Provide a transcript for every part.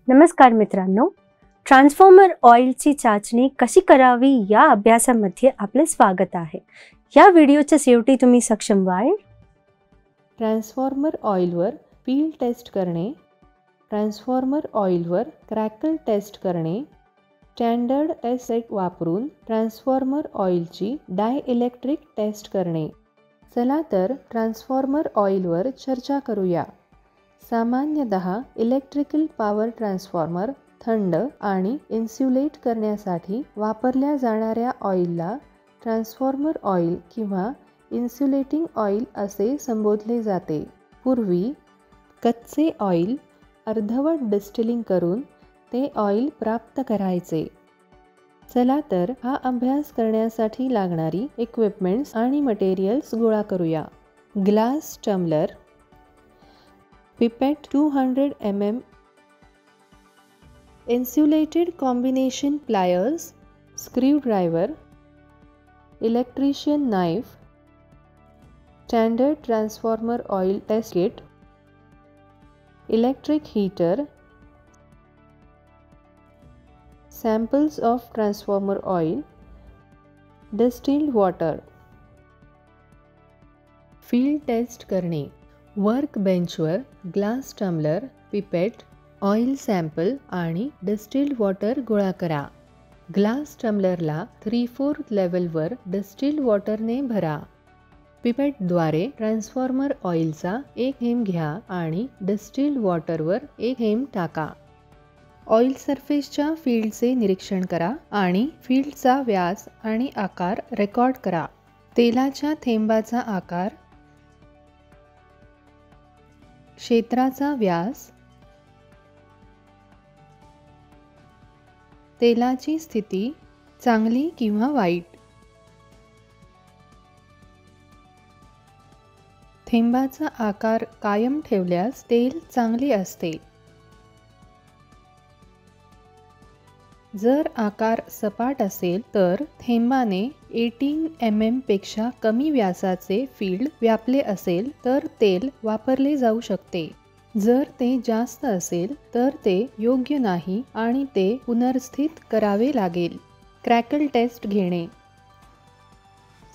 नमस्कार मित्रांनो, ट्रान्सफॉर्मर ऑइलची चाचणी कशी करावी या अभ्यासामध्ये आपले स्वागत आहे. या व्हिडिओच्या शेवटी तुम्ही सक्षम व्हाल ट्रान्सफॉर्मर ऑइलवर फील्ड टेस्ट करणे, ट्रान्सफॉर्मर ऑइलवर क्रॅकल टेस्ट करणे, स्टँडर्ड टेस्ट सेट वापरून ट्रान्सफॉर्मर ऑइलची डायइलेक्ट्रिक टेस्ट करणे. चला तर ट्रान्सफॉर्मर ऑइलवर चर्चा करूया. सामान्यतः इलेक्ट्रिकल पॉवर ट्रान्सफॉर्मर थंड आणि इन्सुलेट करण्यासाठी वापरल्या जाणाऱ्या ऑइलला ट्रान्सफॉर्मर ऑइल किंवा इन्सुलेटिंग ऑइल असे संबोधले जाते. पूर्वी कच्चे ऑइल अर्धवट डिस्टिलिंग करून ते ऑइल प्राप्त करायचे. चला तर हा अभ्यास करण्यासाठी लागणारी इक्विपमेंट्स आणि मटेरियल्स गोळा करूया. Glass tumbler, pipette 200 mm, insulated combination pliers, screwdriver, electrician knife, standard transformer oil test kit, electric heater, samples of transformer oil, distilled water. Field test करणे. वर्क बेंचवर glass tumbler, pipette, oil sample आणि distilled water गोळा करा. Glass टम्बलरला 3/4 लेवलवर distilled वॉटरने भरा. पिपेटद्वारे transformer ऑइलचा 1 थेंब घ्या आणि डिस्टिल्ड वॉटरवर 1 थेंब टाका. ऑइल सरफेसच्या फील्डचे निरीक्षण करा आणि फील्डचा व्यास आणि आकार रेकॉर्ड करा. तेलाच्या थेंबाचा आकार, क्षेत्राचा व्यास, तेलाची स्थिती चांगली किंवा वाईट, थेंबाचा आकार कायम ठेवल्यास तेल चांगले असते. जर आकार सपाट असेल तर थेंबाने 18 mm पेक्षा कमी व्यासाचे फील्ड व्यापले असेल तर तेल वापरले जाऊ शकते. जर ते जास्त असेल तर ते योग्य नाही आणि ते पुनर्स्थित करावे लागेल. क्रॅकल टेस्ट घेणे.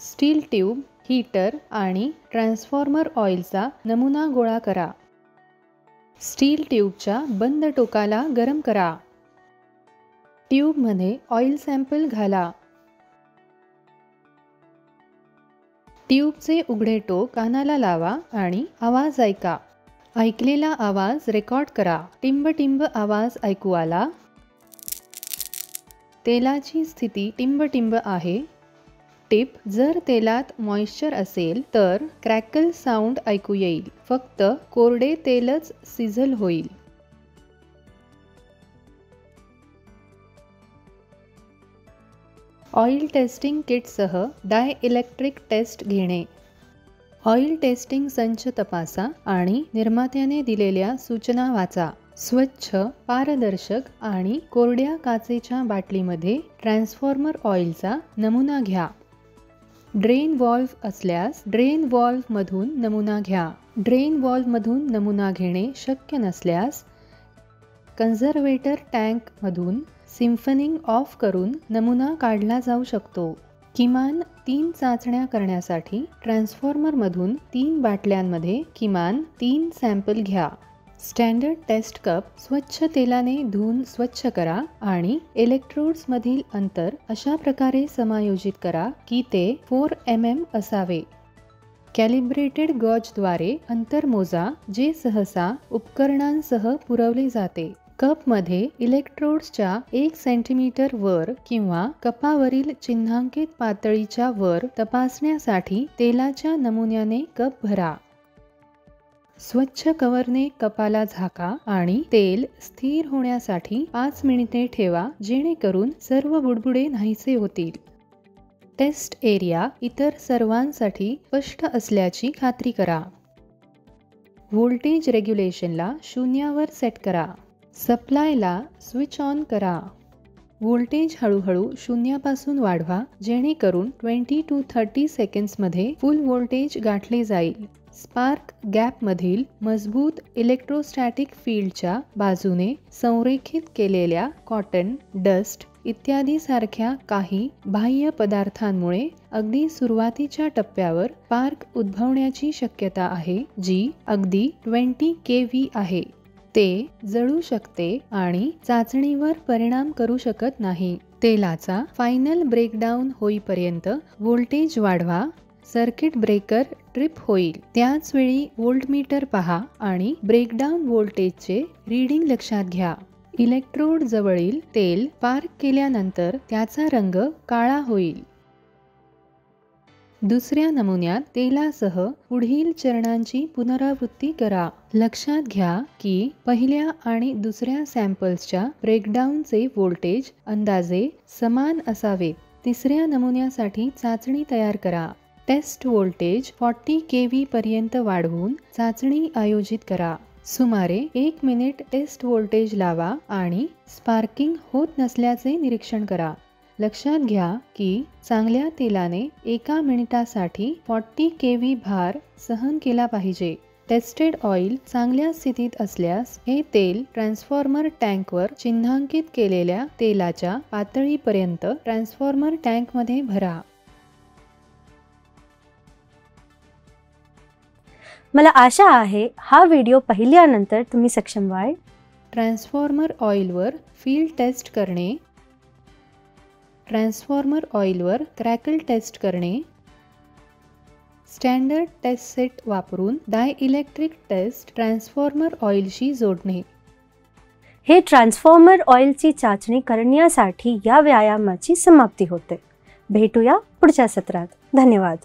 स्टील ट्यूब, हीटर आणि ट्रान्सफॉर्मर ऑइलचा नमुना गोळा करा. स्टील ट्यूबच्या बंद टोकाला गरम करा. ट्यूबमध्ये ऑइल सॅम्पल घाला. ट्यूबचे उघडे टोक कानाला लावा आणि आवाज ऐका. ऐकलेला आवाज रेकॉर्ड करा. टिंब आवाज ऐकू आला. तेलाची स्थिती टिंब आहे. टिप: जर तेलात मॉइश्चर असेल तर क्रॅकल साऊंड ऐकू येईल. फक्त कोरडे तेलच सिझल होईल. ऑइल टेस्टिंग किटसह डायइलेक्ट्रिक टेस्ट घेणे. ऑइल टेस्टिंग संच तपासा आणि निर्मात्याने दिलेल्या सूचना वाचा. स्वच्छ, पारदर्शक आणि कोरड्या काचेच्या बाटलीमध्ये ट्रान्सफॉर्मर ऑइलचा नमुना घ्या. ड्रेन व्हॉल्व्ह असल्यास ड्रेन व्हॉल्व्हमधून नमुना घ्या. ड्रेन व्हॉल्व्हमधून नमुना घेणे शक्य नसल्यास कन्झर्वेटर टँकमधून सिम्फनिंग ऑफ करून नमुना काढला जाऊ शकतो. किमान 3 चाचण्या करण्यासाठी ट्रान्सफॉर्मरमधून 3 बाटल्यांमध्ये किमान 3 सॅम्पल घ्या. स्टँडर्ड टेस्ट कप स्वच्छ तेलाने धुवून स्वच्छ करा आणि इलेक्ट्रोड्समधील अंतर अशा प्रकारे समायोजित करा की ते 4 mm असावे. कॅलिब्रेटेड गॉजद्वारे अंतर मोजा, जे सहसा उपकरणांसह पुरवले जाते. कपमध्ये इलेक्ट्रोड्सच्या 1 सेंटीमीटर वर किंवा कपावरील चिन्हांकित पातळीच्या वर तपासण्यासाठी तेलाच्या नमुन्याने कप भरा. स्वच्छ कव्हरने कपाला झाका आणि तेल स्थिर होण्यासाठी 5 मिनिटे ठेवा, जेणेकरून सर्व बुडबुडे नाहीसे होतील. टेस्ट एरिया इतर सर्वांसाठी स्पष्ट असल्याची खात्री करा. व्होल्टेज रेग्युलेशनला 0 वर सेट करा. सप्लायला स्विच ऑन करा. व्होल्टेज हळूहळू 0 पासून वाढवा, जेणेकरून 20 to 30 सेकंड्समध्ये फुल व्होल्टेज गाठले जाईल. स्पार्क गॅपमधील मजबूत इलेक्ट्रोस्टॅटिक फील्डच्या बाजूने संरेखित केलेल्या कॉटन, डस्ट इत्यादी सारख्या काही बाह्य पदार्थांमुळे अगदी सुरुवातीच्या टप्प्यावर स्पार्क उद्भवण्याची शक्यता आहे, जी अगदी 20 kV आहे. ते जळू शकते आणि चाचणीवर परिणाम करू शकत नाही. तेलाचा फायनल ब्रेकडाऊन होईपर्यंत व्होल्टेज वाढवा. सर्किट ब्रेकर ट्रिप होईल. त्याच वेळी व्होल्टमीटर पहा आणि ब्रेकडाऊन व्होल्टेजचे रीडिंग लक्षात घ्या. इलेक्ट्रोड जवळील तेल स्पार्क केल्यानंतर त्याचा रंग काळा होईल. दुसऱ्या नमुन्यात तेलासह पुढील चरणांची पुनरावृत्ती करा. लक्षात घ्या की पहिल्या आणि दुसऱ्या सॅम्पल्सच्या ब्रेकडाऊनचे व्होल्टेज अंदाजे समान असावेत. तिसऱ्या नमुन्यासाठी चाचणी तयार करा. टेस्ट व्होल्टेज 40 kV पर्यंत वाढवून चाचणी आयोजित करा. सुमारे 1 मिनिट टेस्ट व्होल्टेज लावा आणि स्पार्किंग होत नसल्याचे निरीक्षण करा. लक्षात घ्या की चांगल्या तेलाने 1 मिनिटासाठी 40 kV भार सहन केला पाहिजे. टेस्टेड ऑइल चांगल्या स्थितीत असल्यास हे तेल ट्रान्सफॉर्मर टँकवर चिन्हांकित केलेल्या तेलाच्या पातळीपर्यंत ट्रान्सफॉर्मर टँकमध्ये भरा. मला आशा आहे हा व्हिडिओ पाहिल्यानंतर तुम्ही सक्षम व्हाल. ट्रान्सफॉर्मर ऑइलवर फील्ड टेस्ट करणे, ट्रान्सफॉर्मर ऑइलवर क्रॅकल टेस्ट करणे, स्टँडर्ड टेस्ट सेट वापरून डायइलेक्ट्रिक टेस्ट ट्रान्सफॉर्मर ऑइलशी जोडणे. हे ट्रान्सफॉर्मर ऑइलची चाचणी करण्यासाठी या व्यायामाची समाप्ती होते. भेटूया पुढच्या सत्रात. धन्यवाद.